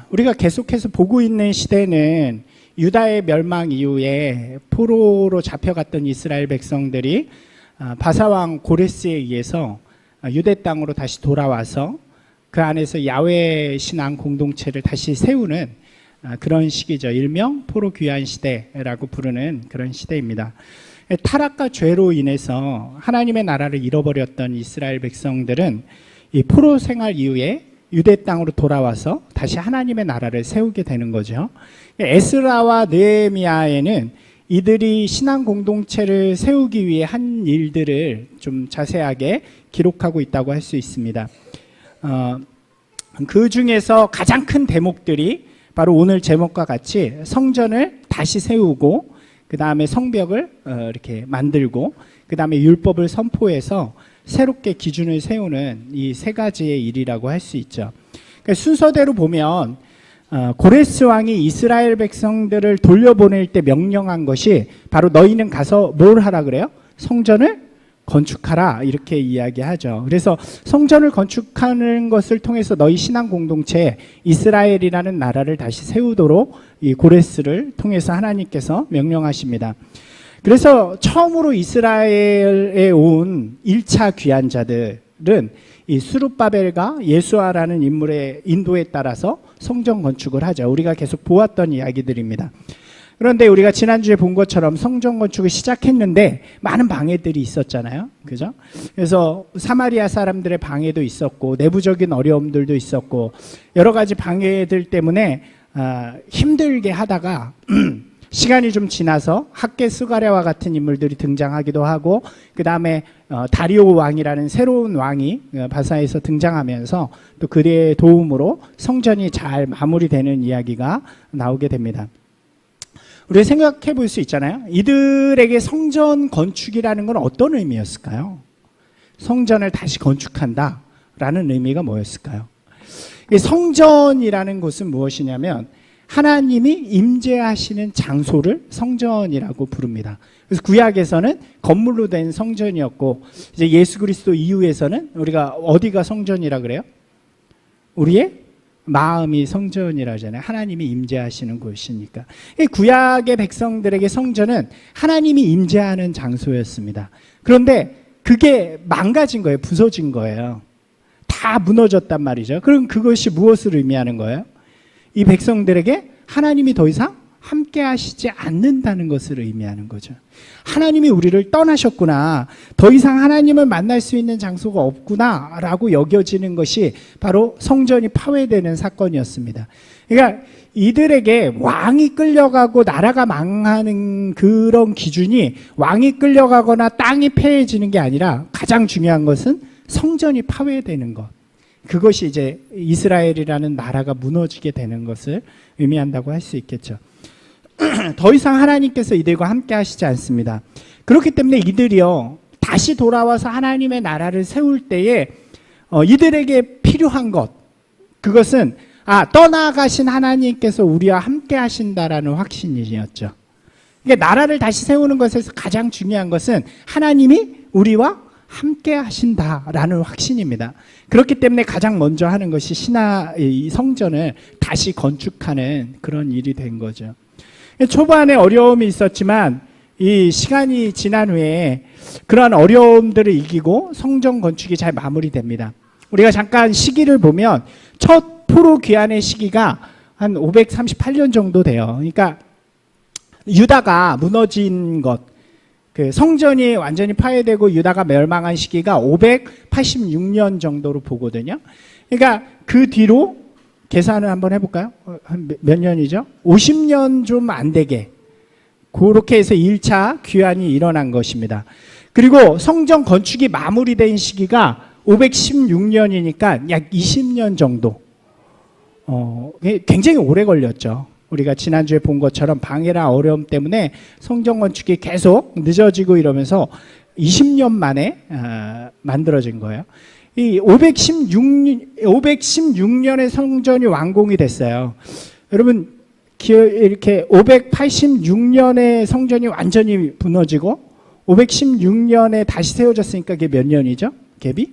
우리가 계속해서 보고 있는 시대는 유다의 멸망 이후에 포로로 잡혀갔던 이스라엘 백성들이 바사왕 고레스에 의해서 유대 땅으로 다시 돌아와서 그 안에서 야훼 신앙 공동체를 다시 세우는 그런 시기죠. 일명 포로 귀환 시대라고 부르는 그런 시대입니다. 타락과 죄로 인해서 하나님의 나라를 잃어버렸던 이스라엘 백성들은 이 포로 생활 이후에 유대 땅으로 돌아와서 다시 하나님의 나라를 세우게 되는 거죠. 에스라와 느헤미야에는 이들이 신앙 공동체를 세우기 위해 한 일들을 좀 자세하게 기록하고 있다고 할 수 있습니다. 그 중에서 가장 큰 대목들이 바로 오늘 제목과 같이 성전을 다시 세우고 그 다음에 성벽을 이렇게 만들고 그 다음에 율법을 선포해서 새롭게 기준을 세우는 이 세 가지의 일이라고 할 수 있죠. 그러니까 순서대로 보면 고레스 왕이 이스라엘 백성들을 돌려보낼 때 명령한 것이 바로 너희는 가서 뭘 하라 그래요? 성전을 건축하라 이렇게 이야기하죠. 그래서 성전을 건축하는 것을 통해서 너희 신앙 공동체 이스라엘이라는 나라를 다시 세우도록 이 고레스를 통해서 하나님께서 명령하십니다. 그래서 처음으로 이스라엘에 온 1차 귀환자들은 이 스룹바벨과 예수아라는 인물의 인도에 따라서 성전 건축을 하죠. 우리가 계속 보았던 이야기들입니다. 그런데 우리가 지난주에 본 것처럼 성전 건축을 시작했는데 많은 방해들이 있었잖아요. 그죠? 그래서 사마리아 사람들의 방해도 있었고 내부적인 어려움들도 있었고 여러 가지 방해들 때문에 힘들게 하다가 시간이 좀 지나서 학계 스가랴와 같은 인물들이 등장하기도 하고 그 다음에 다리오 왕이라는 새로운 왕이 바사에서 등장하면서 또 그의 도움으로 성전이 잘 마무리되는 이야기가 나오게 됩니다. 우리가 생각해 볼 수 있잖아요. 이들에게 성전 건축이라는 건 어떤 의미였을까요? 성전을 다시 건축한다라는 의미가 뭐였을까요? 이 성전이라는 곳은 무엇이냐면 하나님이 임재하시는 장소를 성전이라고 부릅니다. 그래서 구약에서는 건물로 된 성전이었고 이제 예수 그리스도 이후에서는 우리가 어디가 성전이라 그래요? 우리의 마음이 성전이라 하잖아요. 하나님이 임재하시는 곳이니까. 구약의 백성들에게 성전은 하나님이 임재하는 장소였습니다. 그런데 그게 망가진 거예요. 부서진 거예요. 다 무너졌단 말이죠. 그럼 그것이 무엇을 의미하는 거예요? 이 백성들에게 하나님이 더 이상 함께 하시지 않는다는 것을 의미하는 거죠. 하나님이 우리를 떠나셨구나. 더 이상 하나님을 만날 수 있는 장소가 없구나 라고 여겨지는 것이 바로 성전이 파괴되는 사건이었습니다. 그러니까 이들에게 왕이 끌려가고 나라가 망하는 그런 기준이 왕이 끌려가거나 땅이 패해지는 게 아니라 가장 중요한 것은 성전이 파괴되는 것. 그것이 이제 이스라엘이라는 나라가 무너지게 되는 것을 의미한다고 할 수 있겠죠. 더 이상 하나님께서 이들과 함께 하시지 않습니다. 그렇기 때문에 이들이요 다시 돌아와서 하나님의 나라를 세울 때에 이들에게 필요한 것 그것은 떠나가신 하나님께서 우리와 함께 하신다라는 확신이었죠. 그러니까 나라를 다시 세우는 것에서 가장 중요한 것은 하나님이 우리와 함께 하신다라는 확신입니다. 그렇기 때문에 가장 먼저 하는 것이 이 성전을 다시 건축하는 그런 일이 된 거죠. 초반에 어려움이 있었지만 이 시간이 지난 후에 그러한 어려움들을 이기고 성전 건축이 잘 마무리됩니다. 우리가 잠깐 시기를 보면 첫 포로 귀환의 시기가 한 538년 정도 돼요. 그러니까 유다가 무너진 것 그 성전이 완전히 파괴되고 유다가 멸망한 시기가 586년 정도로 보거든요. 그러니까 그 뒤로 계산을 한번 해볼까요? 몇 년이죠? 50년 좀 안 되게 그렇게 해서 1차 귀환이 일어난 것입니다. 그리고 성전 건축이 마무리된 시기가 516년이니까 약 20년 정도 굉장히 오래 걸렸죠. 우리가 지난주에 본 것처럼 방해나 어려움 때문에 성전 건축이 계속 늦어지고 이러면서 20년 만에 만들어진 거예요. 이 516년에 성전이 완공이 됐어요. 여러분 이렇게 586년에 성전이 완전히 무너지고 516년에 다시 세워졌으니까 그게 몇 년이죠? 갭이?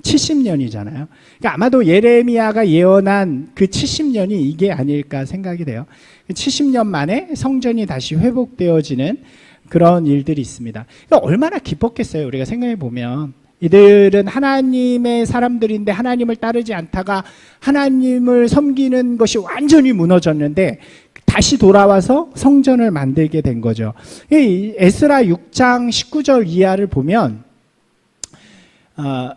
70년이잖아요. 그러니까 아마도 예레미야가 예언한 그 70년이 이게 아닐까 생각이 돼요. 70년 만에 성전이 다시 회복되어지는 그런 일들이 있습니다. 그러니까 얼마나 기뻤겠어요. 우리가 생각해 보면 이들은 하나님의 사람들인데 하나님을 따르지 않다가 하나님을 섬기는 것이 완전히 무너졌는데 다시 돌아와서 성전을 만들게 된 거죠. 에스라 6장 19절 이하를 보면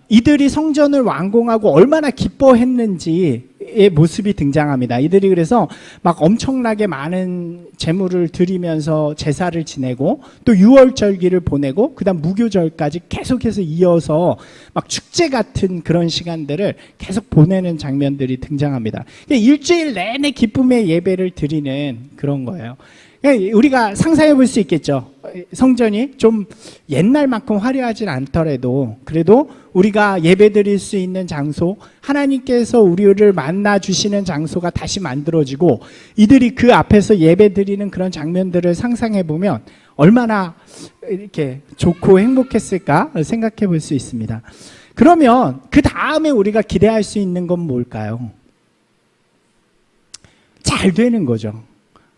이들이 성전을 완공하고 얼마나 기뻐했는지의 모습이 등장합니다. 이들이 그래서 막 엄청나게 많은 제물을 드리면서 제사를 지내고 또 유월절기를 보내고 그다음 무교절까지 계속해서 이어서 막 축제 같은 그런 시간들을 계속 보내는 장면들이 등장합니다. 일주일 내내 기쁨의 예배를 드리는 그런 거예요. 우리가 상상해 볼 수 있겠죠. 성전이 좀 옛날만큼 화려하진 않더라도 그래도 우리가 예배 드릴 수 있는 장소, 하나님께서 우리를 만나 주시는 장소가 다시 만들어지고 이들이 그 앞에서 예배 드리는 그런 장면들을 상상해 보면 얼마나 이렇게 좋고 행복했을까 생각해 볼 수 있습니다. 그러면 그 다음에 우리가 기대할 수 있는 건 뭘까요? 잘 되는 거죠.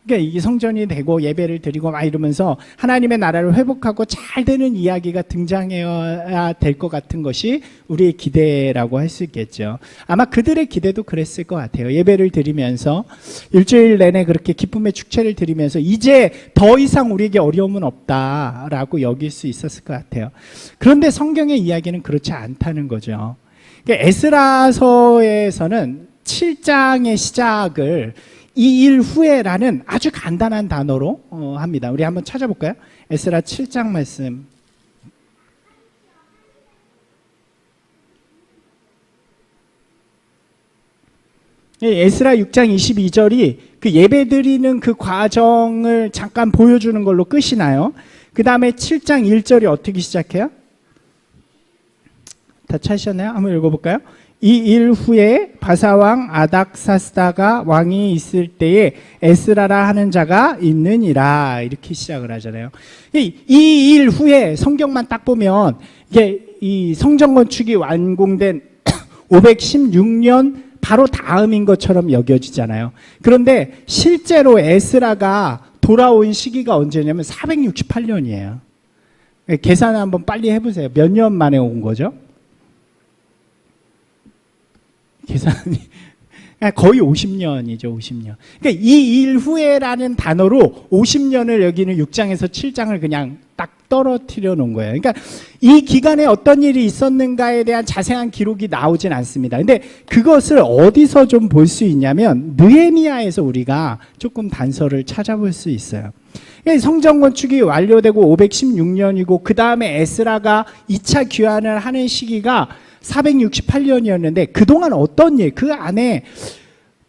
그러니까 이게 성전이 되고 예배를 드리고 막 이러면서 하나님의 나라를 회복하고 잘 되는 이야기가 등장해야 될 것 같은 것이 우리의 기대라고 할 수 있겠죠. 아마 그들의 기대도 그랬을 것 같아요. 예배를 드리면서 일주일 내내 그렇게 기쁨의 축제를 드리면서 이제 더 이상 우리에게 어려움은 없다라고 여길 수 있었을 것 같아요. 그런데 성경의 이야기는 그렇지 않다는 거죠. 그러니까 에스라서에서는 7장의 시작을 이 일 후에라는 아주 간단한 단어로 합니다. 우리 한번 찾아볼까요? 에스라 7장 말씀. 에스라 6장 22절이 그 예배 드리는 그 과정을 잠깐 보여주는 걸로 끝이 나요. 그 다음에 7장 1절이 어떻게 시작해요? 다 찾으셨나요? 한번 읽어볼까요? 이 일 후에 바사왕 아닥사스다가 왕이 있을 때에 에스라라 하는 자가 있느니라 이렇게 시작을 하잖아요. 이 일 후에 성경만 딱 보면 이게 이 성전 건축이 완공된 516년 바로 다음인 것처럼 여겨지잖아요. 그런데 실제로 에스라가 돌아온 시기가 언제냐면 468년이에요. 계산을 한번 빨리 해보세요. 몇 년 만에 온 거죠? 계산이 거의 50년이죠. 50년. 그러니까 이 일 후에라는 단어로 50년을 여기는 6장에서 7장을 그냥 딱 떨어뜨려 놓은 거예요. 그러니까 이 기간에 어떤 일이 있었는가에 대한 자세한 기록이 나오진 않습니다. 근데 그것을 어디서 좀 볼 수 있냐면 느헤미야에서 우리가 조금 단서를 찾아볼 수 있어요. 성전 건축이 완료되고 516년이고 그 다음에 에스라가 2차 귀환을 하는 시기가 468년이었는데 그동안 어떤 일, 그 안에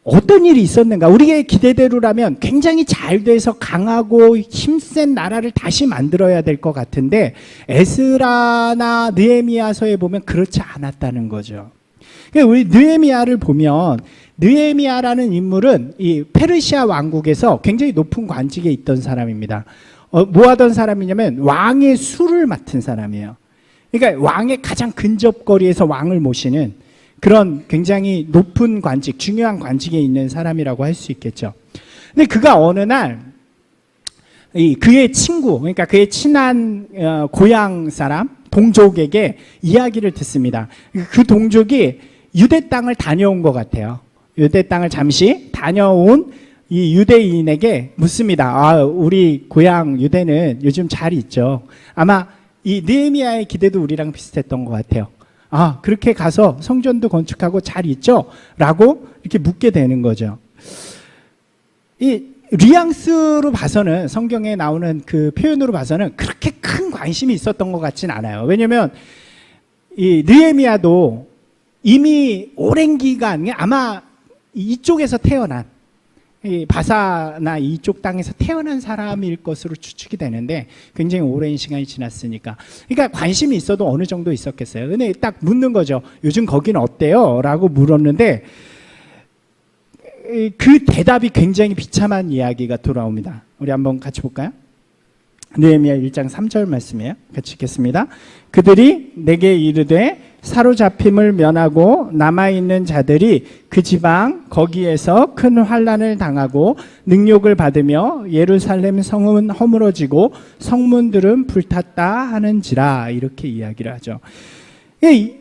어떤 일이 있었는가? 우리의 기대대로라면 굉장히 잘 돼서 강하고 힘센 나라를 다시 만들어야 될 것 같은데 에스라나 느헤미야서에 보면 그렇지 않았다는 거죠. 우리 느헤미야를 보면 느헤미야라는 인물은 이 페르시아 왕국에서 굉장히 높은 관직에 있던 사람입니다. 뭐 하던 사람이냐면 왕의 수를 맡은 사람이에요. 그러니까 왕의 가장 근접거리에서 왕을 모시는 그런 굉장히 높은 관직, 중요한 관직에 있는 사람이라고 할 수 있겠죠. 근데 그가 어느 날 그의 친구, 그러니까 그의 친한 고향 사람, 동족에게 이야기를 듣습니다. 그 동족이 유대 땅을 다녀온 것 같아요. 유대 땅을 잠시 다녀온 이 유대인에게 묻습니다. 우리 고향 유대는 요즘 잘 있죠. 아마 이 느헤미야의 기대도 우리랑 비슷했던 것 같아요. 그렇게 가서 성전도 건축하고 잘 있죠? 라고 이렇게 묻게 되는 거죠. 이 뉘앙스로 봐서는 성경에 나오는 그 표현으로 봐서는 그렇게 큰 관심이 있었던 것 같진 않아요. 왜냐하면 이 느헤미야도 이미 오랜 기간 아마 이쪽에서 태어난 이 바사나 이쪽 땅에서 태어난 사람일 것으로 추측이 되는데 굉장히 오랜 시간이 지났으니까 그러니까 관심이 있어도 어느 정도 있었겠어요. 근데 딱 묻는 거죠. 요즘 거기는 어때요? 라고 물었는데 그 대답이 굉장히 비참한 이야기가 돌아옵니다. 우리 한번 같이 볼까요? 느헤미야 1장 3절 말씀이에요. 같이 읽겠습니다. 그들이 내게 이르되 사로잡힘을 면하고 남아있는 자들이 그 지방 거기에서 큰 환난을 당하고 능욕을 받으며 예루살렘 성은 허물어지고 성문들은 불탔다 하는지라, 이렇게 이야기를 하죠. 이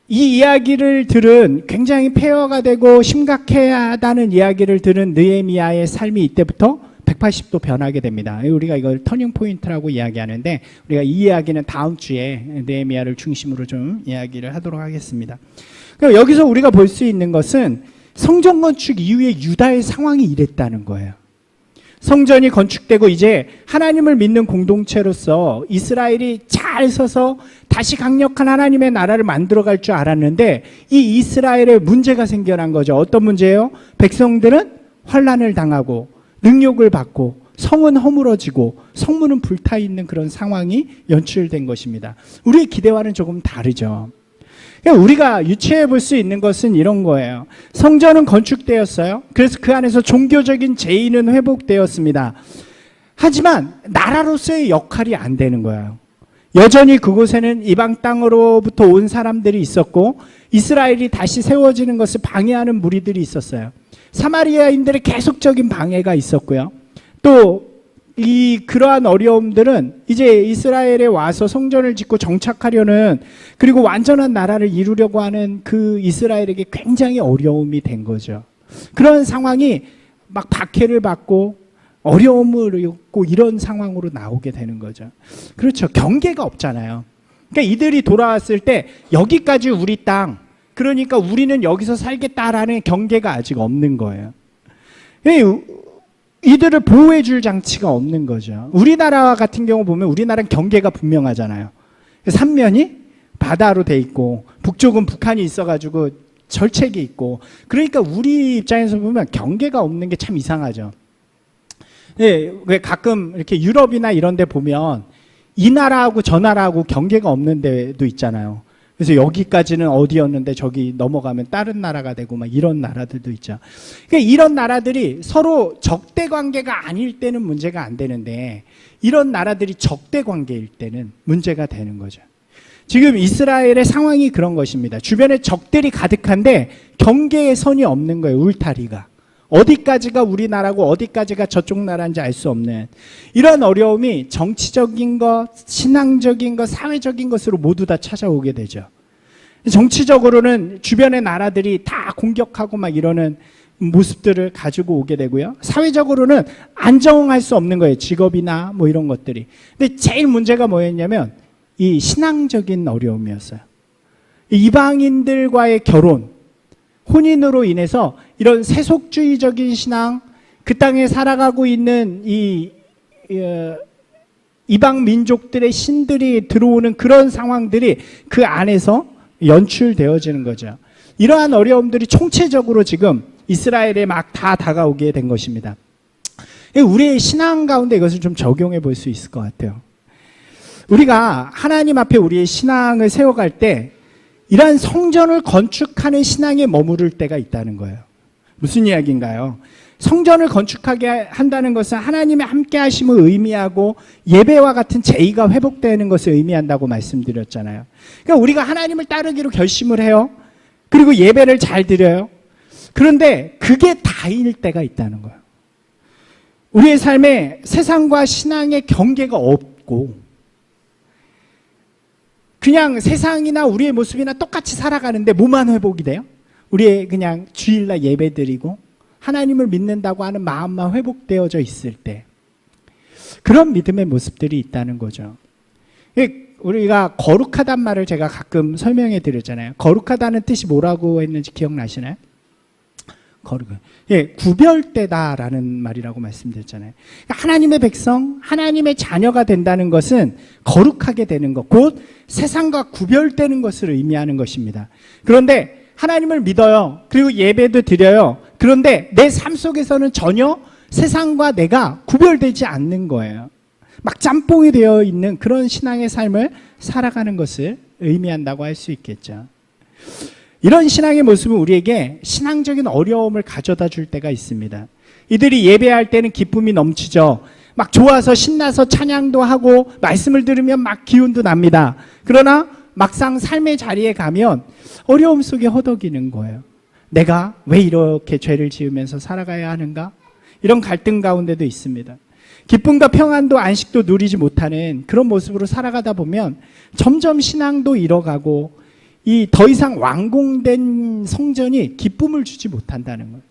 이야기를 들은, 굉장히 폐허가 되고 심각하다는 이야기를 들은 느헤미야의 삶이 이때부터 180도 변하게 됩니다. 우리가 이걸 터닝 포인트라고 이야기하는데, 우리가 이 이야기는 다음 주에 느헤미야를 중심으로 좀 이야기를 하도록 하겠습니다. 그럼 여기서 우리가 볼 수 있는 것은 성전 건축 이후에 유다의 상황이 이랬다는 거예요. 성전이 건축되고 이제 하나님을 믿는 공동체로서 이스라엘이 잘 서서 다시 강력한 하나님의 나라를 만들어갈 줄 알았는데, 이 이스라엘에 문제가 생겨난 거죠. 어떤 문제예요? 백성들은 환난을 당하고 능욕을 받고 성은 허물어지고 성문은 불타있는 그런 상황이 연출된 것입니다. 우리의 기대와는 조금 다르죠. 그러니까 우리가 유추해 볼 수 있는 것은 이런 거예요. 성전은 건축되었어요. 그래서 그 안에서 종교적인 제의는 회복되었습니다. 하지만 나라로서의 역할이 안 되는 거예요. 여전히 그곳에는 이방 땅으로부터 온 사람들이 있었고 이스라엘이 다시 세워지는 것을 방해하는 무리들이 있었어요. 사마리아인들의 계속적인 방해가 있었고요. 또 그러한 어려움들은 이제 이스라엘에 와서 성전을 짓고 정착하려는, 그리고 완전한 나라를 이루려고 하는 그 이스라엘에게 굉장히 어려움이 된 거죠. 그런 상황이 막 박해를 받고 어려움을 겪고 이런 상황으로 나오게 되는 거죠. 그렇죠. 경계가 없잖아요. 그러니까 이들이 돌아왔을 때 여기까지 우리 땅, 그러니까 우리는 여기서 살겠다라는 경계가 아직 없는 거예요. 이들을 보호해 줄 장치가 없는 거죠. 우리나라 같은 경우 보면 우리나라는 경계가 분명하잖아요. 삼면이 바다로 돼 있고 북쪽은 북한이 있어가지고 절책이 있고, 그러니까 우리 입장에서 보면 경계가 없는 게 참 이상하죠. 네, 왜 가끔 이렇게 유럽이나 이런 데 보면 이 나라하고 저 나라하고 경계가 없는 데도 있잖아요. 그래서 여기까지는 어디였는데 저기 넘어가면 다른 나라가 되고 막 이런 나라들도 있죠. 그러니까 이런 나라들이 서로 적대 관계가 아닐 때는 문제가 안 되는데, 이런 나라들이 적대 관계일 때는 문제가 되는 거죠. 지금 이스라엘의 상황이 그런 것입니다. 주변에 적들이 가득한데 경계의 선이 없는 거예요. 울타리가. 어디까지가 우리나라고 어디까지가 저쪽 나라인지 알 수 없는 이런 어려움이 정치적인 것, 신앙적인 것, 사회적인 것으로 모두 다 찾아오게 되죠. 정치적으로는 주변의 나라들이 다 공격하고 막 이러는 모습들을 가지고 오게 되고요. 사회적으로는 안정할 수 없는 거예요. 직업이나 뭐 이런 것들이. 근데 제일 문제가 뭐였냐면 이 신앙적인 어려움이었어요. 이방인들과의 결혼, 혼인으로 인해서 이런 세속주의적인 신앙, 그 땅에 살아가고 있는 이방 민족들의 신들이 들어오는 그런 상황들이 그 안에서 연출되어지는 거죠. 이러한 어려움들이 총체적으로 지금 이스라엘에 막 다 다가오게 된 것입니다. 우리의 신앙 가운데 이것을 좀 적용해 볼 수 있을 것 같아요. 우리가 하나님 앞에 우리의 신앙을 세워갈 때 이러한 성전을 건축하는 신앙에 머무를 때가 있다는 거예요. 무슨 이야기인가요? 성전을 건축하게 한다는 것은 하나님의 함께 하심을 의미하고 예배와 같은 제의가 회복되는 것을 의미한다고 말씀드렸잖아요. 그러니까 우리가 하나님을 따르기로 결심을 해요. 그리고 예배를 잘 드려요. 그런데 그게 다일 때가 있다는 거예요. 우리의 삶에 세상과 신앙의 경계가 없고 그냥 세상이나 우리의 모습이나 똑같이 살아가는데 뭐만 회복이 돼요? 우리의 그냥 주일날 예배 드리고 하나님을 믿는다고 하는 마음만 회복되어져 있을 때 그런 믿음의 모습들이 있다는 거죠. 우리가 거룩하단 말을 제가 가끔 설명해 드렸잖아요. 거룩하다는 뜻이 뭐라고 했는지 기억나시나요? 구별되다라는 말이라고 말씀드렸잖아요. 그러니까 하나님의 백성, 하나님의 자녀가 된다는 것은 거룩하게 되는 것, 곧 세상과 구별되는 것을 의미하는 것입니다. 그런데 하나님을 믿어요. 그리고 예배도 드려요. 그런데 내 삶 속에서는 전혀 세상과 내가 구별되지 않는 거예요. 막 짬뽕이 되어 있는 그런 신앙의 삶을 살아가는 것을 의미한다고 할 수 있겠죠. 이런 신앙의 모습은 우리에게 신앙적인 어려움을 가져다 줄 때가 있습니다. 이들이 예배할 때는 기쁨이 넘치죠. 막 좋아서 신나서 찬양도 하고 말씀을 들으면 막 기운도 납니다. 그러나 막상 삶의 자리에 가면 어려움 속에 허덕이는 거예요. 내가 왜 이렇게 죄를 지으면서 살아가야 하는가? 이런 갈등 가운데도 있습니다. 기쁨과 평안도 안식도 누리지 못하는 그런 모습으로 살아가다 보면 점점 신앙도 잃어가고 이 더 이상 완공된 성전이 기쁨을 주지 못한다는 거예요.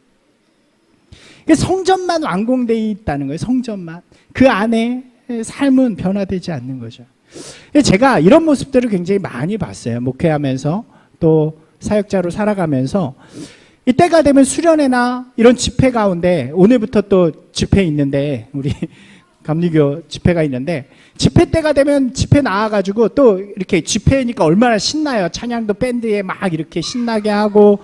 성전만 완공되어 있다는 거예요. 성전만. 그 안에 삶은 변화되지 않는 거죠. 제가 이런 모습들을 굉장히 많이 봤어요. 목회하면서 또 사역자로 살아가면서 이때가 되면 수련회나 이런 집회 가운데 오늘부터 또 집회 있는데 우리 감리교 집회가 있는데 집회 때가 되면 집회 나와가지고 또 이렇게 집회니까 얼마나 신나요. 찬양도 밴드에 막 이렇게 신나게 하고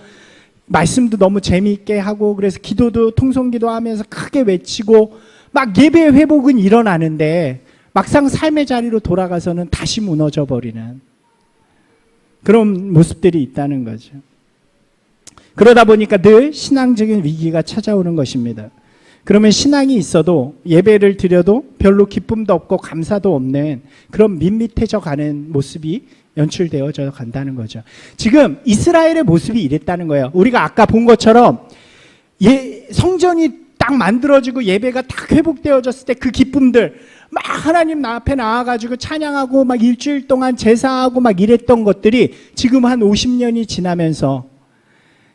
말씀도 너무 재미있게 하고 그래서 기도도 통성기도 하면서 크게 외치고 막 예배 회복은 일어나는데 막상 삶의 자리로 돌아가서는 다시 무너져 버리는 그런 모습들이 있다는 거죠. 그러다 보니까 늘 신앙적인 위기가 찾아오는 것입니다. 그러면 신앙이 있어도 예배를 드려도 별로 기쁨도 없고 감사도 없는 그런 밋밋해져 가는 모습이 연출되어져 간다는 거죠. 지금 이스라엘의 모습이 이랬다는 거예요. 우리가 아까 본 것처럼 성전이 딱 만들어지고 예배가 딱 회복되어졌을 때 그 기쁨들 막 하나님 앞에 나와가지고 찬양하고 막 일주일 동안 제사하고 막 이랬던 것들이 지금 한 50년이 지나면서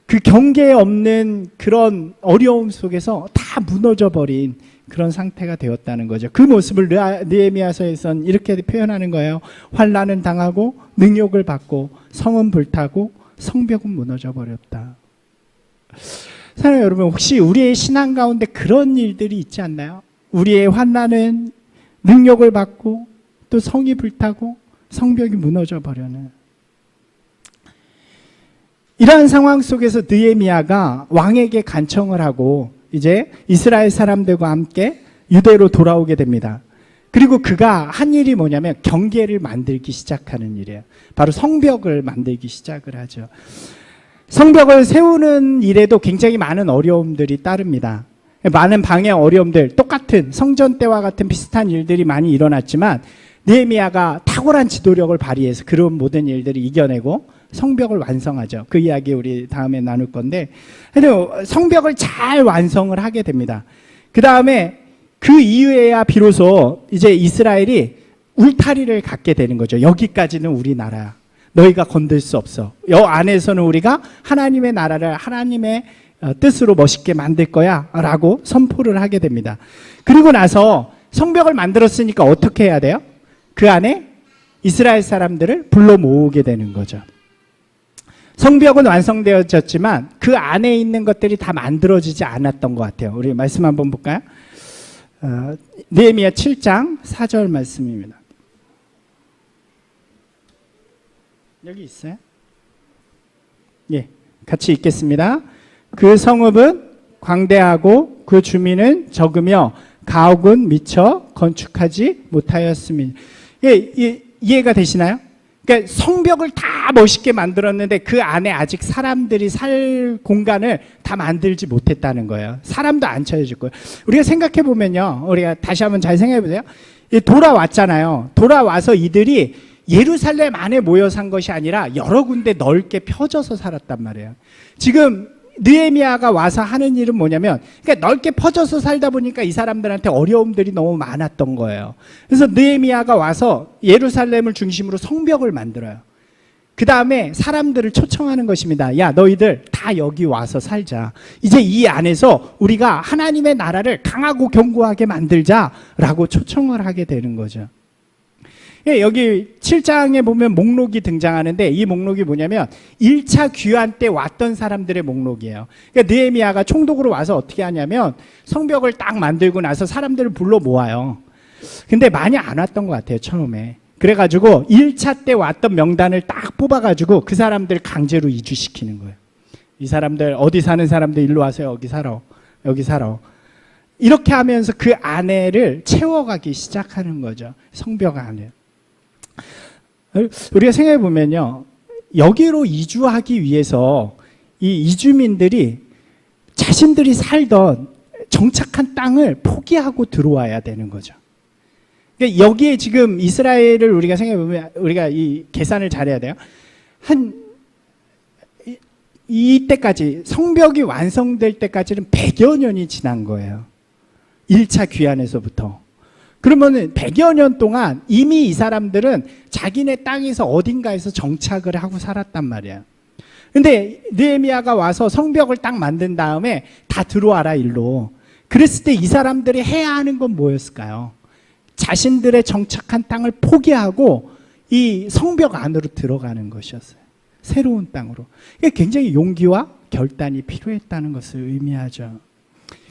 그 경계에 없는 그런 어려움 속에서 다 무너져 버린 그런 상태가 되었다는 거죠. 그 모습을 느헤미야서에서는 이렇게 표현하는 거예요. 환난은 당하고 능욕을 받고 성은 불타고 성벽은 무너져 버렸다. 사랑하는 여러분, 혹시 우리의 신앙 가운데 그런 일들이 있지 않나요? 우리의 환난은 능욕을 받고 또 성이 불타고 성벽이 무너져 버려는 이러한 상황 속에서 느헤미야가 왕에게 간청을 하고 이제 이스라엘 사람들과 함께 유대로 돌아오게 됩니다. 그리고 그가 한 일이 뭐냐면 경계를 만들기 시작하는 일이에요. 바로 성벽을 만들기 시작을 하죠. 성벽을 세우는 일에도 굉장히 많은 어려움들이 따릅니다. 많은 방해 어려움들, 똑같은 성전 때와 같은 비슷한 일들이 많이 일어났지만 느헤미야가 탁월한 지도력을 발휘해서 그런 모든 일들을 이겨내고 성벽을 완성하죠. 그 이야기 우리 다음에 나눌 건데 성벽을 잘 완성을 하게 됩니다. 그 다음에 그 이후에야 비로소 이제 이스라엘이 울타리를 갖게 되는 거죠. 여기까지는 우리 나라야. 너희가 건들 수 없어. 여 안에서는 우리가 하나님의 나라를 하나님의 뜻으로 멋있게 만들 거야 라고 선포를 하게 됩니다. 그리고 나서 성벽을 만들었으니까 어떻게 해야 돼요? 그 안에 이스라엘 사람들을 불러 모으게 되는 거죠. 성벽은 완성되어졌지만 그 안에 있는 것들이 다 만들어지지 않았던 것 같아요. 우리 말씀 한번 볼까요? 느헤미야 7장 4절 말씀입니다. 여기 있어요? 예, 같이 읽겠습니다. 그 성읍은 광대하고 그 주민은 적으며 가옥은 미처 건축하지 못하였으니. 예, 이해가 되시나요? 그러니까 성벽을 다 멋있게 만들었는데 그 안에 아직 사람들이 살 공간을 다 만들지 못했다는 거예요. 사람도 안 차려질 거예요. 우리가 생각해 보면요, 우리가 다시 한번 잘 생각해 보세요. 돌아왔잖아요. 돌아와서 이들이 예루살렘 안에 모여 산 것이 아니라 여러 군데 넓게 펴져서 살았단 말이에요. 지금 느헤미야가 와서 하는 일은 뭐냐면, 그러니까 넓게 퍼져서 살다 보니까 이 사람들한테 어려움들이 너무 많았던 거예요. 그래서 느헤미야가 와서 예루살렘을 중심으로 성벽을 만들어요. 그 다음에 사람들을 초청하는 것입니다. 야, 너희들 다 여기 와서 살자. 이제 이 안에서 우리가 하나님의 나라를 강하고 견고하게 만들자라고 초청을 하게 되는 거죠. 여기 7장에 보면 목록이 등장하는데 이 목록이 뭐냐면 1차 귀환 때 왔던 사람들의 목록이에요. 그러니까 느헤미야가 총독으로 와서 어떻게 하냐면 성벽을 딱 만들고 나서 사람들을 불러 모아요. 근데 많이 안 왔던 것 같아요, 처음에. 그래가지고 1차 때 왔던 명단을 딱 뽑아가지고 그 사람들 강제로 이주시키는 거예요. 이 사람들 어디 사는 사람들 일로 와서 여기 살아. 여기 살아. 이렇게 하면서 그 안에를 채워가기 시작하는 거죠. 성벽 안에. 우리가 생각해 보면요, 여기로 이주하기 위해서 이 이주민들이 자신들이 살던 정착한 땅을 포기하고 들어와야 되는 거죠. 그러니까 여기에 지금 이스라엘을 우리가 생각해보면 우리가 이 계산을 잘해야 돼요. 한 이때까지 성벽이 완성될 때까지는 100여 년이 지난 거예요. 1차 귀환에서부터. 그러면은 100여 년 동안 이미 이 사람들은 자기네 땅에서 어딘가에서 정착을 하고 살았단 말이야. 근데 느헤미야가 와서 성벽을 딱 만든 다음에 다 들어와라 일로. 그랬을 때 이 사람들이 해야 하는 건 뭐였을까요? 자신들의 정착한 땅을 포기하고 이 성벽 안으로 들어가는 것이었어요. 새로운 땅으로. 이게 굉장히 용기와 결단이 필요했다는 것을 의미하죠.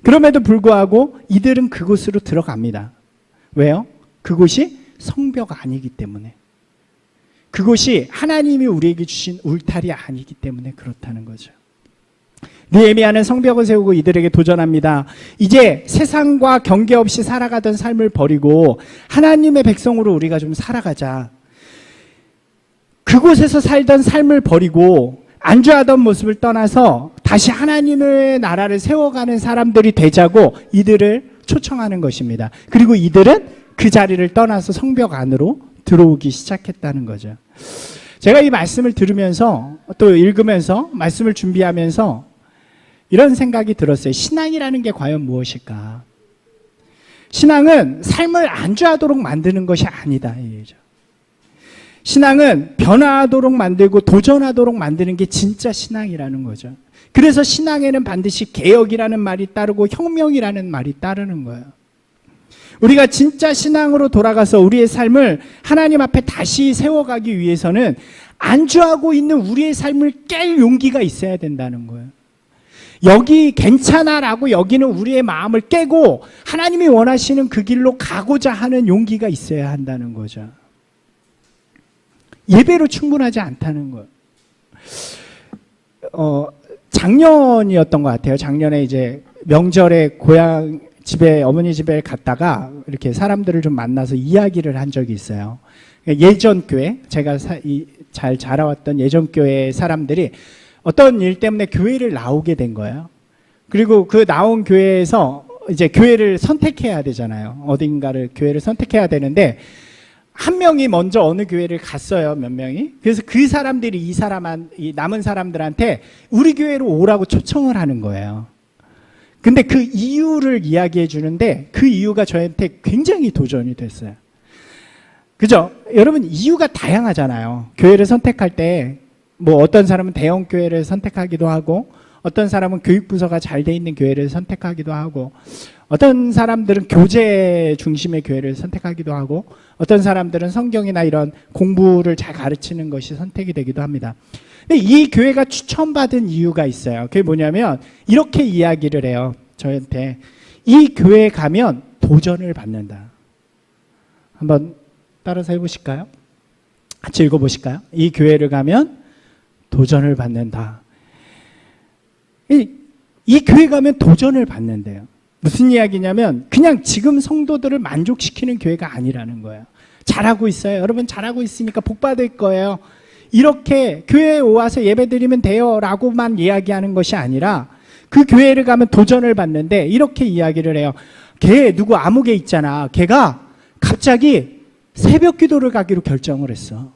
그럼에도 불구하고 이들은 그곳으로 들어갑니다. 왜요? 그곳이 성벽 아니기 때문에. 그곳이 하나님이 우리에게 주신 울타리 아니기 때문에 그렇다는 거죠. 느헤미야는 성벽을 세우고 이들에게 도전합니다. 이제 세상과 경계 없이 살아가던 삶을 버리고 하나님의 백성으로 우리가 좀 살아가자. 그곳에서 살던 삶을 버리고 안주하던 모습을 떠나서 다시 하나님의 나라를 세워가는 사람들이 되자고 이들을 초청하는 것입니다. 그리고 이들은 그 자리를 떠나서 성벽 안으로 들어오기 시작했다는 거죠. 제가 이 말씀을 들으면서 또 읽으면서 말씀을 준비하면서 이런 생각이 들었어요. 신앙이라는 게 과연 무엇일까? 신앙은 삶을 안주하도록 만드는 것이 아니다. 신앙은 변화하도록 만들고 도전하도록 만드는 게 진짜 신앙이라는 거죠. 그래서 신앙에는 반드시 개혁이라는 말이 따르고 혁명이라는 말이 따르는 거예요. 우리가 진짜 신앙으로 돌아가서 우리의 삶을 하나님 앞에 다시 세워가기 위해서는 안주하고 있는 우리의 삶을 깰 용기가 있어야 된다는 거예요. 여기 괜찮아라고 여기는 우리의 마음을 깨고 하나님이 원하시는 그 길로 가고자 하는 용기가 있어야 한다는 거죠. 예배로 충분하지 않다는 거예요. 작년이었던 것 같아요. 작년에 이제 명절에 고향 집에 어머니 집에 갔다가 이렇게 사람들을 좀 만나서 이야기를 한 적이 있어요. 예전 교회, 제가 잘 자라왔던 예전 교회 사람들이 어떤 일 때문에 교회를 나오게 된 거예요. 그리고 그 나온 교회에서 이제 교회를 선택해야 되잖아요. 어딘가를 교회를 선택해야 되는데 한 명이 먼저 어느 교회를 갔어요. 몇 명이. 그래서 그 사람들이 이 남은 사람들한테 우리 교회로 오라고 초청을 하는 거예요. 근데 그 이유를 이야기해 주는데 그 이유가 저한테 굉장히 도전이 됐어요. 그죠? 여러분 이유가 다양하잖아요. 교회를 선택할 때 뭐 어떤 사람은 대형 교회를 선택하기도 하고 어떤 사람은 교육부서가 잘 돼 있는 교회를 선택하기도 하고 어떤 사람들은 교재 중심의 교회를 선택하기도 하고 어떤 사람들은 성경이나 이런 공부를 잘 가르치는 것이 선택이 되기도 합니다. 근데 이 교회가 추천받은 이유가 있어요. 그게 뭐냐면 이렇게 이야기를 해요. 저한테 이 교회에 가면 도전을 받는다. 한번 따라서 해보실까요? 같이 읽어보실까요? 이 교회를 가면 도전을 받는다. 이 교회 가면 도전을 받는데요. 무슨 이야기냐면 그냥 지금 성도들을 만족시키는 교회가 아니라는 거예요. 잘하고 있어요. 여러분 잘하고 있으니까 복 받을 거예요. 이렇게 교회에 와서 예배드리면 돼요 라고만 이야기하는 것이 아니라 그 교회를 가면 도전을 받는데 이렇게 이야기를 해요. 걔 누구 아무개 있잖아. 걔가 갑자기 새벽 기도를 가기로 결정을 했어.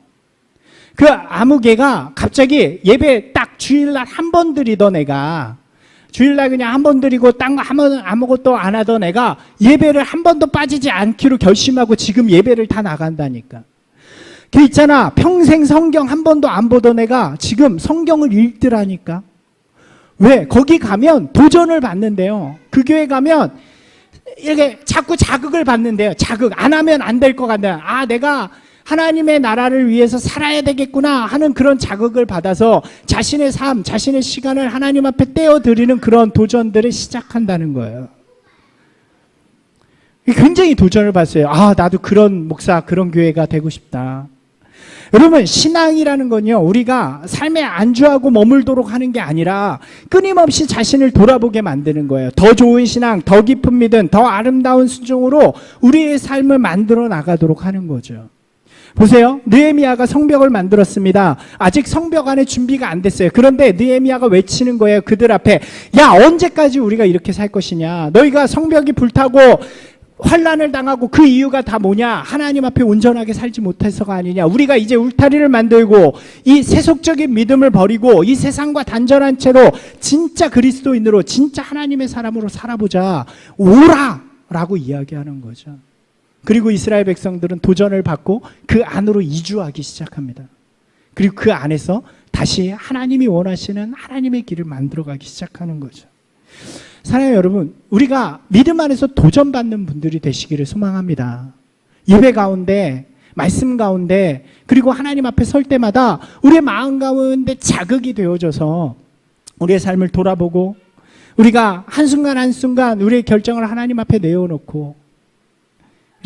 그 아무개가 갑자기 예배 딱 주일날 한 번 드리던 애가 주일날 그냥 한 번 드리고 딴 거 아무것도 안 하던 애가 예배를 한 번도 빠지지 않기로 결심하고 지금 예배를 다 나간다니까. 걔 있잖아. 평생 성경 한 번도 안 보던 애가 지금 성경을 읽더라니까. 왜? 거기 가면 도전을 받는데요. 그 교회 가면 이렇게 자꾸 자극을 받는데요. 자극. 안 하면 안 될 것 같다. 아, 내가 하나님의 나라를 위해서 살아야 되겠구나 하는 그런 자극을 받아서 자신의 삶, 자신의 시간을 하나님 앞에 떼어드리는 그런 도전들을 시작한다는 거예요. 굉장히 도전을 받았어요. 아, 나도 그런 목사, 그런 교회가 되고 싶다. 여러분, 신앙이라는 건요, 우리가 삶에 안주하고 머물도록 하는 게 아니라 끊임없이 자신을 돌아보게 만드는 거예요. 더 좋은 신앙, 더 깊은 믿음, 더 아름다운 순종으로 우리의 삶을 만들어 나가도록 하는 거죠. 보세요. 느헤미야가 성벽을 만들었습니다. 아직 성벽 안에 준비가 안 됐어요. 그런데 느헤미야가 외치는 거예요. 그들 앞에. 야, 언제까지 우리가 이렇게 살 것이냐. 너희가 성벽이 불타고 환난을 당하고 그 이유가 다 뭐냐? 하나님 앞에 온전하게 살지 못해서가 아니냐? 우리가 이제 울타리를 만들고 이 세속적인 믿음을 버리고 이 세상과 단절한 채로 진짜 그리스도인으로 진짜 하나님의 사람으로 살아보자. 오라! 라고 이야기하는 거죠. 그리고 이스라엘 백성들은 도전을 받고 그 안으로 이주하기 시작합니다. 그리고 그 안에서 다시 하나님이 원하시는 하나님의 길을 만들어가기 시작하는 거죠. 사랑하는 여러분, 우리가 믿음 안에서 도전받는 분들이 되시기를 소망합니다. 예배 가운데, 말씀 가운데, 그리고 하나님 앞에 설 때마다 우리의 마음 가운데 자극이 되어져서 우리의 삶을 돌아보고 우리가 한순간 한순간 우리의 결정을 하나님 앞에 내어놓고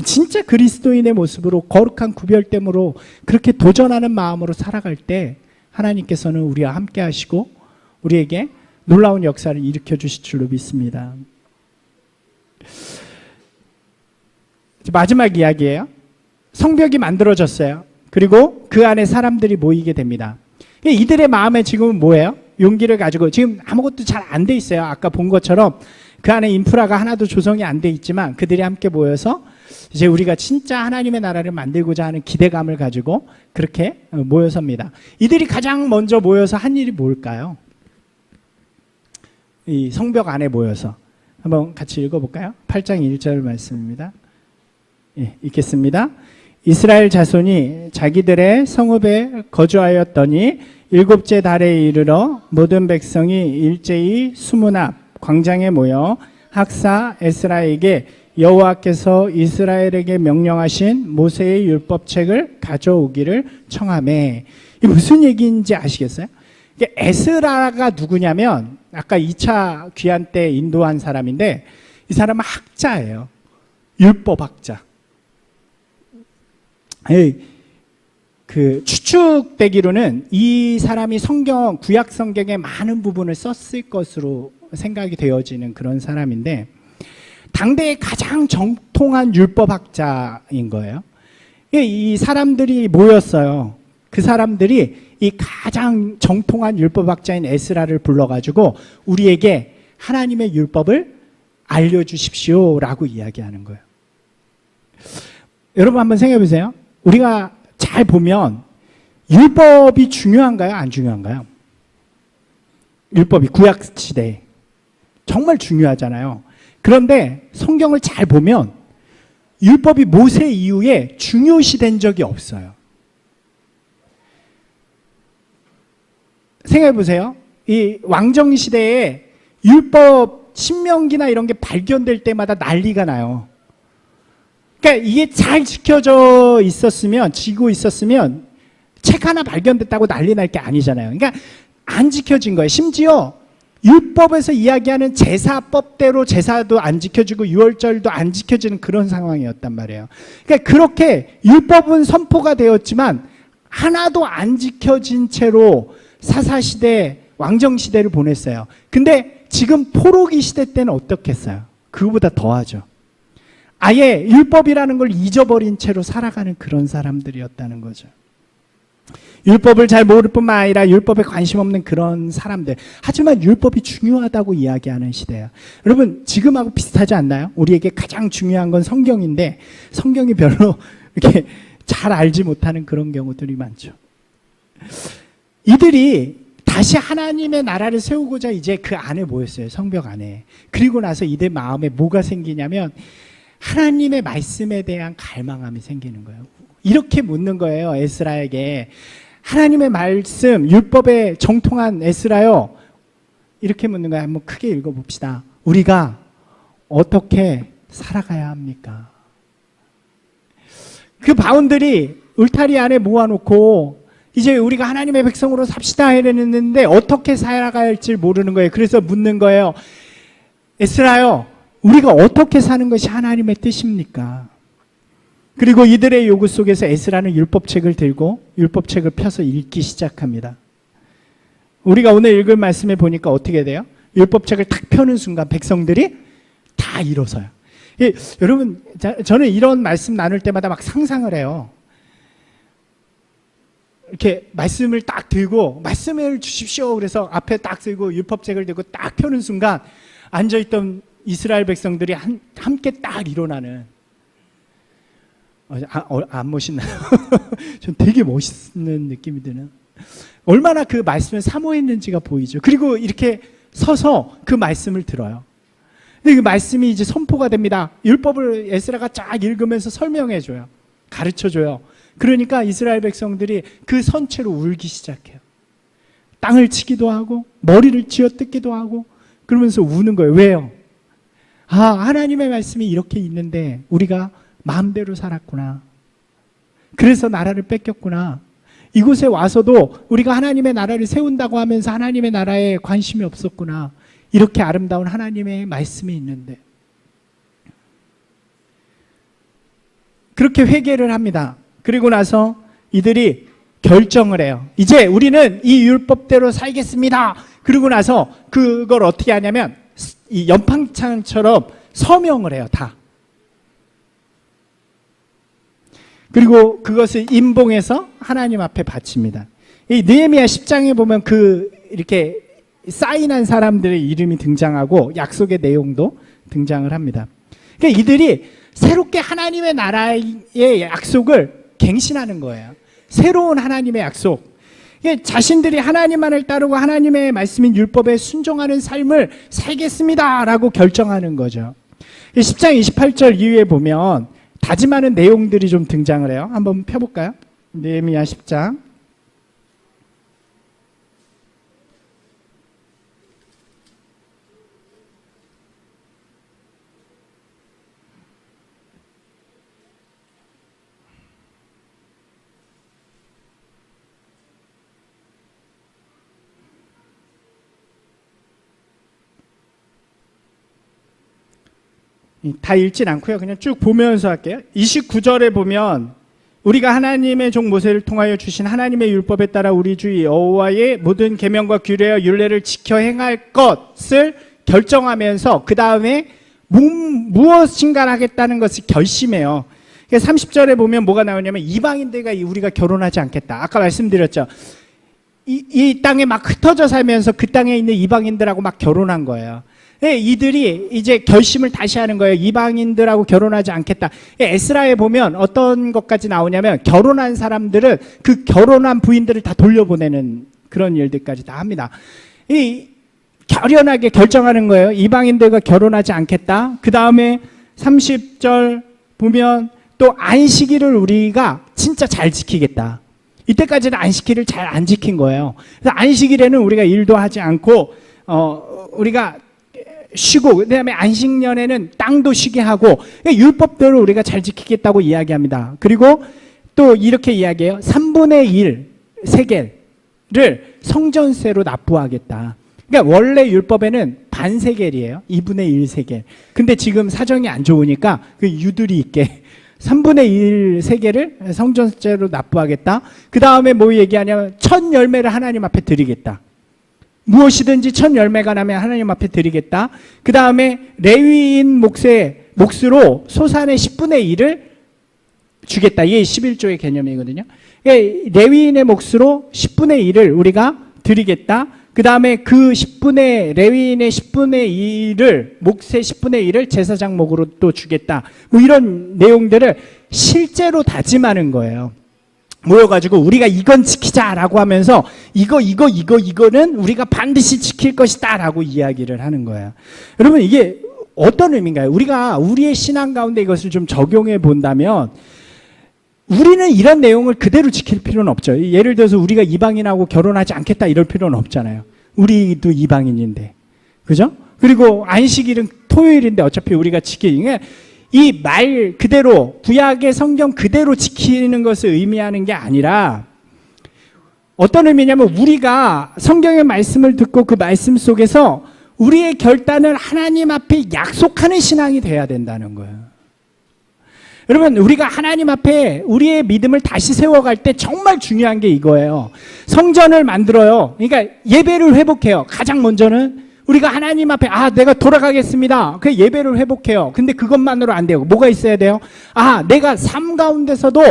진짜 그리스도인의 모습으로 거룩한 구별됨으로 그렇게 도전하는 마음으로 살아갈 때 하나님께서는 우리와 함께 하시고 우리에게 놀라운 역사를 일으켜 주실 줄로 믿습니다. 마지막 이야기예요. 성벽이 만들어졌어요. 그리고 그 안에 사람들이 모이게 됩니다. 이들의 마음에 지금은 뭐예요? 용기를 가지고 지금 아무것도 잘 안 돼 있어요. 아까 본 것처럼 그 안에 인프라가 하나도 조성이 안 돼 있지만 그들이 함께 모여서 이제 우리가 진짜 하나님의 나라를 만들고자 하는 기대감을 가지고 그렇게 모여섭니다. 이들이 가장 먼저 모여서 한 일이 뭘까요? 이 성벽 안에 모여서 한번 같이 읽어볼까요? 8장 1절 말씀입니다. 예, 읽겠습니다. 이스라엘 자손이 자기들의 성읍에 거주하였더니 일곱째 달에 이르러 모든 백성이 일제히 수문 앞 광장에 모여 학사 에스라에게 여호와께서 이스라엘에게 명령하신 모세의 율법책을 가져오기를 청하매. 이게 무슨 얘기인지 아시겠어요? 이게 에스라가 누구냐면 아까 2차 귀환 때 인도한 사람인데 이 사람은 학자예요. 율법학자. 그 추측되기로는 이 사람이 성경, 구약 성경의 많은 부분을 썼을 것으로 생각이 되어지는 그런 사람인데 당대의 가장 정통한 율법학자인 거예요. 이 사람들이 모였어요. 그 사람들이 이 가장 정통한 율법학자인 에스라를 불러가지고 우리에게 하나님의 율법을 알려주십시오라고 이야기하는 거예요. 여러분 한번 생각해 보세요. 우리가 잘 보면 율법이 중요한가요? 안 중요한가요? 율법이 구약 시대에 정말 중요하잖아요. 그런데 성경을 잘 보면 율법이 모세 이후에 중요시된 적이 없어요. 생각해 보세요. 이 왕정 시대에 율법 신명기나 이런 게 발견될 때마다 난리가 나요. 그러니까 이게 잘 지켜져 있었으면, 지고 있었으면 책 하나 발견됐다고 난리 날 게 아니잖아요. 그러니까 안 지켜진 거예요. 심지어 율법에서 이야기하는 제사법대로 제사도 안 지켜지고 유월절도 안 지켜지는 그런 상황이었단 말이에요. 그러니까 그렇게 율법은 선포가 되었지만 하나도 안 지켜진 채로 사사시대, 왕정시대를 보냈어요. 근데 지금 포로기 시대 때는 어떻겠어요? 그거보다 더하죠. 아예 율법이라는 걸 잊어버린 채로 살아가는 그런 사람들이었다는 거죠. 율법을 잘 모를 뿐만 아니라 율법에 관심 없는 그런 사람들. 하지만 율법이 중요하다고 이야기하는 시대야. 여러분 지금하고 비슷하지 않나요? 우리에게 가장 중요한 건 성경인데 성경이 별로 이렇게 잘 알지 못하는 그런 경우들이 많죠. 이들이 다시 하나님의 나라를 세우고자 이제 그 안에 모였어요. 성벽 안에. 그리고 나서 이들 마음에 뭐가 생기냐면 하나님의 말씀에 대한 갈망함이 생기는 거예요. 이렇게 묻는 거예요. 에스라에게. 하나님의 말씀, 율법에 정통한 에스라요. 이렇게 묻는 거예요. 한번 크게 읽어봅시다. 우리가 어떻게 살아가야 합니까? 그 바운들이 울타리 안에 모아놓고 이제 우리가 하나님의 백성으로 삽시다 이랬는데 어떻게 살아가야 할지 모르는 거예요. 그래서 묻는 거예요. 에스라요, 우리가 어떻게 사는 것이 하나님의 뜻입니까? 그리고 이들의 요구 속에서 에스라는 율법책을 들고 율법책을 펴서 읽기 시작합니다. 우리가 오늘 읽을 말씀에 보니까 어떻게 돼요? 율법책을 탁 펴는 순간 백성들이 다 일어서요. 예, 여러분, 저는 이런 말씀 나눌 때마다 막 상상을 해요. 이렇게 말씀을 딱 들고 말씀을 주십시오. 그래서 앞에 딱 들고 율법책을 들고 딱 펴는 순간 앉아있던 이스라엘 백성들이 함께 딱 일어나는, 안 멋있나요? 전 되게 멋있는 느낌이 드는, 얼마나 그 말씀을 사모했는지가 보이죠. 그리고 이렇게 서서 그 말씀을 들어요. 근데 그 말씀이 이제 선포가 됩니다. 율법을 에스라가 쫙 읽으면서 설명해줘요. 가르쳐줘요. 그러니까 이스라엘 백성들이 그 선체로 울기 시작해요. 땅을 치기도 하고 머리를 쥐어뜯기도 하고 그러면서 우는 거예요. 왜요? 하나님의 말씀이 이렇게 있는데 우리가 마음대로 살았구나. 그래서 나라를 뺏겼구나. 이곳에 와서도 우리가 하나님의 나라를 세운다고 하면서 하나님의 나라에 관심이 없었구나. 이렇게 아름다운 하나님의 말씀이 있는데. 그렇게 회개를 합니다. 그리고 나서 이들이 결정을 해요. 이제 우리는 이 율법대로 살겠습니다. 그러고 나서 그걸 어떻게 하냐면 이 연판장처럼 서명을 해요. 다. 그리고 그것을 임봉해서 하나님 앞에 바칩니다. 이 느헤미야 10장에 보면 이렇게 사인한 사람들의 이름이 등장하고 약속의 내용도 등장을 합니다. 그러니까 이들이 새롭게 하나님의 나라의 약속을 갱신하는 거예요. 새로운 하나님의 약속. 자신들이 하나님만을 따르고 하나님의 말씀인 율법에 순종하는 삶을 살겠습니다라고 결정하는 거죠. 10장 28절 이후에 보면 다짐하는 내용들이 좀 등장을 해요. 한번 펴볼까요? 느헤미야 10장. 다 읽진 않고요. 그냥 쭉 보면서 할게요. 29절에 보면 우리가 하나님의 종 모세를 통하여 주신 하나님의 율법에 따라 우리 주 여호와의 모든 계명과 규례와 율례를 지켜 행할 것을 결정하면서 그 다음에 무엇인가 하겠다는 것을 결심해요. 30절에 보면 뭐가 나오냐면 이방인들과 우리가 결혼하지 않겠다. 아까 말씀드렸죠. 이 땅에 막 흩어져 살면서 그 땅에 있는 이방인들하고 막 결혼한 거예요. 이들이 이제 결심을 다시 하는 거예요. 이방인들하고 결혼하지 않겠다. 에스라에 보면 어떤 것까지 나오냐면 결혼한 사람들은 그 결혼한 부인들을 다 돌려보내는 그런 일들까지 다 합니다. 결연하게 결정하는 거예요. 이방인들과 결혼하지 않겠다. 그 다음에 30절 보면 또 안식일을 우리가 진짜 잘 지키겠다. 이때까지는 안식일을 잘 안 지킨 거예요. 그래서 안식일에는 우리가 일도 하지 않고 우리가 쉬고 그다음에 안식년에는 땅도 쉬게 하고 율법대로 우리가 잘 지키겠다고 이야기합니다. 그리고 또 이렇게 이야기해요. 3분의 1 세겔을 성전세로 납부하겠다. 그러니까 원래 율법에는 반 세겔이에요. 2분의 1 세겔. 근데 지금 사정이 안 좋으니까 그 유들이 있게 3분의 1 세겔을 성전세로 납부하겠다. 그 다음에 뭐 얘기하냐면 첫 열매를 하나님 앞에 드리겠다. 무엇이든지 첫 열매가 나면 하나님 앞에 드리겠다. 그 다음에 레위인 몫으로 소산의 10분의 1을 주겠다. 이게 11조의 개념이거든요. 레위인의 몫으로 10분의 1을 우리가 드리겠다. 그 다음에 레위인의 10분의 1을, 몫의 10분의 1을 제사장 몫으로 또 주겠다. 뭐 이런 내용들을 실제로 다짐하는 거예요. 모여가지고 우리가 이건 지키자라고 하면서 이거는 우리가 반드시 지킬 것이다 라고 이야기를 하는 거예요. 여러분 이게 어떤 의미인가요? 우리가 우리의 신앙 가운데 이것을 좀 적용해 본다면 우리는 이런 내용을 그대로 지킬 필요는 없죠. 예를 들어서 우리가 이방인하고 결혼하지 않겠다 이럴 필요는 없잖아요. 우리도 이방인인데. 그죠? 그리고 안식일은 토요일인데 어차피 우리가 지키는 이 말 그대로 구약의 성경 그대로 지키는 것을 의미하는 게 아니라 어떤 의미냐면 우리가 성경의 말씀을 듣고 그 말씀 속에서 우리의 결단을 하나님 앞에 약속하는 신앙이 돼야 된다는 거예요. 여러분 우리가 하나님 앞에 우리의 믿음을 다시 세워갈 때 정말 중요한 게 이거예요. 성전을 만들어요. 그러니까 예배를 회복해요. 가장 먼저는 우리가 하나님 앞에 내가 돌아가겠습니다. 그 예배를 회복해요. 근데 그것만으로 안 돼요. 뭐가 있어야 돼요? 내가 삶 가운데서도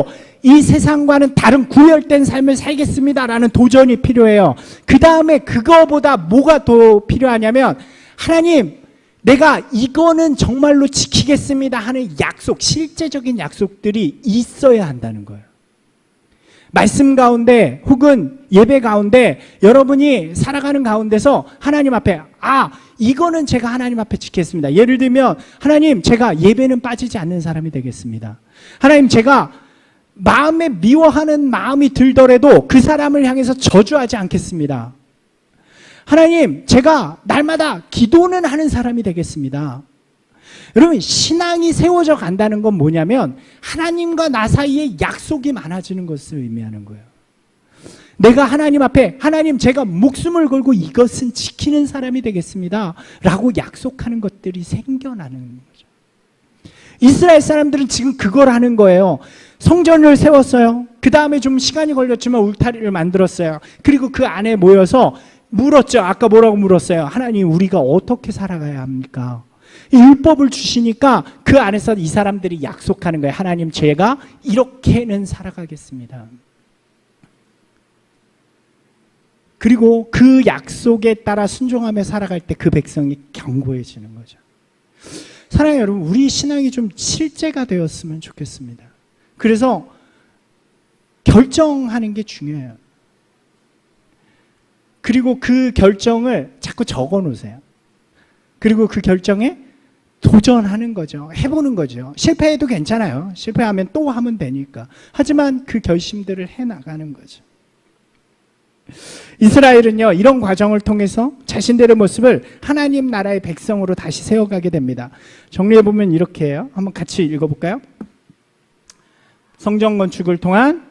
이 세상과는 다른 구별된 삶을 살겠습니다라는 도전이 필요해요. 그 다음에 그거보다 뭐가 더 필요하냐면 하나님 내가 이거는 정말로 지키겠습니다 하는 약속, 실제적인 약속들이 있어야 한다는 거예요. 말씀 가운데 혹은 예배 가운데 여러분이 살아가는 가운데서 하나님 앞에 이거는 제가 하나님 앞에 지키겠습니다. 예를 들면 하나님, 제가 예배는 빠지지 않는 사람이 되겠습니다. 하나님, 제가 마음에 미워하는 마음이 들더라도 그 사람을 향해서 저주하지 않겠습니다. 하나님, 제가 날마다 기도는 하는 사람이 되겠습니다. 여러분, 신앙이 세워져 간다는 건 뭐냐면 하나님과 나 사이에 약속이 많아지는 것을 의미하는 거예요. 내가 하나님 앞에, 하나님, 제가 목숨을 걸고 이것은 지키는 사람이 되겠습니다 라고 약속하는 것들이 생겨나는 거죠. 이스라엘 사람들은 지금 그걸 하는 거예요. 성전을 세웠어요. 그 다음에 좀 시간이 걸렸지만 울타리를 만들었어요. 그리고 그 안에 모여서 물었죠. 아까 뭐라고 물었어요? 하나님, 우리가 어떻게 살아가야 합니까? 율법을 주시니까 그 안에서 이 사람들이 약속하는 거예요. 하나님, 제가 이렇게는 살아가겠습니다. 그리고 그 약속에 따라 순종하며 살아갈 때 그 백성이 견고해지는 거죠. 사랑하는 여러분, 우리 신앙이 좀 실제가 되었으면 좋겠습니다. 그래서 결정하는 게 중요해요. 그리고 그 결정을 자꾸 적어 놓으세요. 그리고 그 결정에 도전하는 거죠. 해보는 거죠. 실패해도 괜찮아요. 실패하면 또 하면 되니까. 하지만 그 결심들을 해나가는 거죠. 이스라엘은요, 이런 과정을 통해서 자신들의 모습을 하나님 나라의 백성으로 다시 세워가게 됩니다. 정리해보면 이렇게 해요. 한번 같이 읽어볼까요? 성전 건축을 통한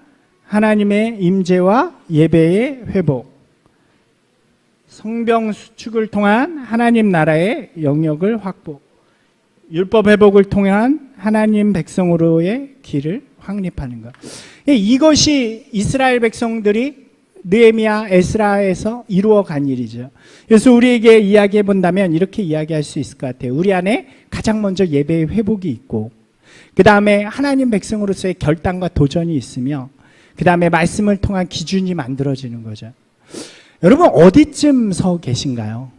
하나님의 임재와 예배의 회복, 성병 수축을 통한 하나님 나라의 영역을 확보, 율법 회복을 통한 하나님 백성으로의 길을 확립하는 것. 이것이 이스라엘 백성들이 느헤미야, 에스라에서 이루어간 일이죠. 그래서 우리에게 이야기해 본다면 이렇게 이야기할 수 있을 것 같아요. 우리 안에 가장 먼저 예배의 회복이 있고, 그 다음에 하나님 백성으로서의 결단과 도전이 있으며, 그 다음에 말씀을 통한 기준이 만들어지는 거죠. 여러분, 어디쯤 서 계신가요?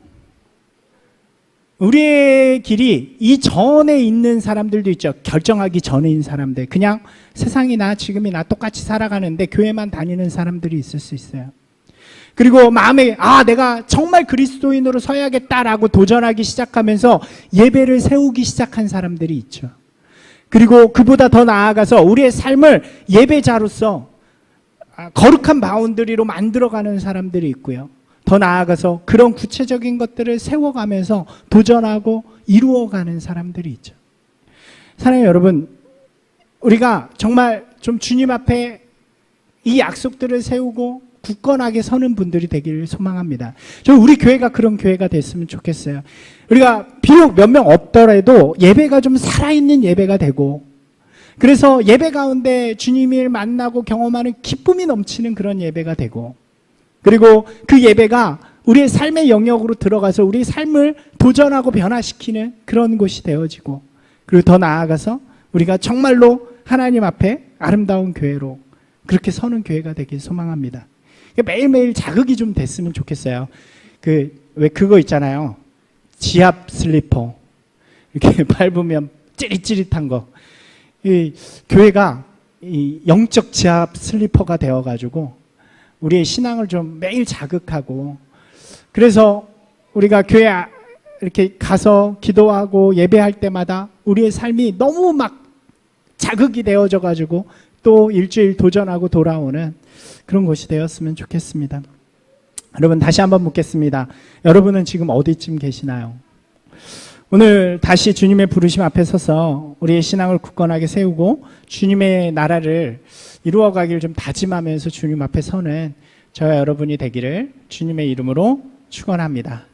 우리의 길이 이전에 있는 사람들도 있죠. 결정하기 전에 있는 사람들, 그냥 세상이나 지금이나 똑같이 살아가는데 교회만 다니는 사람들이 있을 수 있어요. 그리고 마음에 내가 정말 그리스도인으로 서야겠다라고 도전하기 시작하면서 예배를 세우기 시작한 사람들이 있죠. 그리고 그보다 더 나아가서 우리의 삶을 예배자로서 거룩한 바운더리로 만들어가는 사람들이 있고요. 더 나아가서 그런 구체적인 것들을 세워가면서 도전하고 이루어가는 사람들이 있죠. 사랑하는 여러분, 우리가 정말 좀 주님 앞에 이 약속들을 세우고 굳건하게 서는 분들이 되기를 소망합니다. 우리 교회가 그런 교회가 됐으면 좋겠어요. 우리가 비록 몇 명 없더라도 예배가 좀 살아있는 예배가 되고, 그래서 예배 가운데 주님을 만나고 경험하는 기쁨이 넘치는 그런 예배가 되고, 그리고 그 예배가 우리의 삶의 영역으로 들어가서 우리의 삶을 도전하고 변화시키는 그런 곳이 되어지고, 그리고 더 나아가서 우리가 정말로 하나님 앞에 아름다운 교회로 그렇게 서는 교회가 되길 소망합니다. 매일매일 자극이 좀 됐으면 좋겠어요. 왜 그거 있잖아요. 지압 슬리퍼. 이렇게 밟으면 찌릿찌릿한 거. 이 교회가 이 영적 지압 슬리퍼가 되어가지고 우리의 신앙을 좀 매일 자극하고, 그래서 우리가 교회 이렇게 가서 기도하고 예배할 때마다 우리의 삶이 너무 막 자극이 되어져 가지고 또 일주일 도전하고 돌아오는 그런 곳이 되었으면 좋겠습니다. 여러분, 다시 한번 묻겠습니다. 여러분은 지금 어디쯤 계시나요? 오늘 다시 주님의 부르심 앞에 서서 우리의 신앙을 굳건하게 세우고 주님의 나라를 이루어가기를 좀 다짐하면서 주님 앞에 서는 저와 여러분이 되기를 주님의 이름으로 축원합니다.